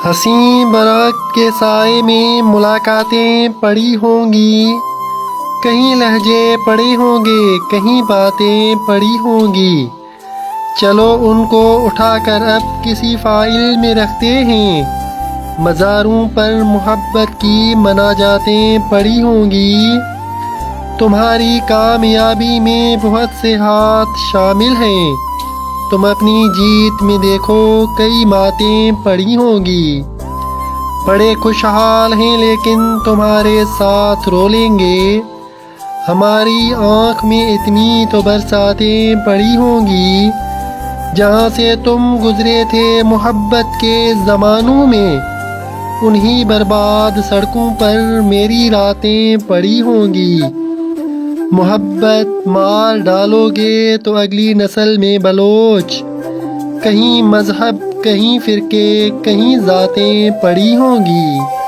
حسین برق کے سائے میں ملاقاتیں پڑی ہوں گی، کہیں لہجے پڑے ہوں گے، کہیں باتیں پڑی ہوں گی۔ چلو ان کو اٹھا کر اب کسی فائل میں رکھتے ہیں۔ مزاروں پر محبت کی مناجاتیں پڑی ہوں گی۔ تمہاری کامیابی میں بہت سے ہاتھ شامل ہیں، تم اپنی جیت میں دیکھو کئی ماتیں پڑی ہوں گی۔ بڑے خوشحال ہیں لیکن تمہارے ساتھ رو لیں گے، ہماری آنکھ میں اتنی تو برساتیں پڑی ہوں گی۔ جہاں سے تم گزرے تھے محبت کے زمانوں میں، انہی برباد سڑکوں پر میری راتیں پڑی ہوں گی۔ محبت مار ڈالو گے تو اگلی نسل میں بلوچ، کہیں مذہب، کہیں فرقے، کہیں ذاتیں پڑی ہوں گی۔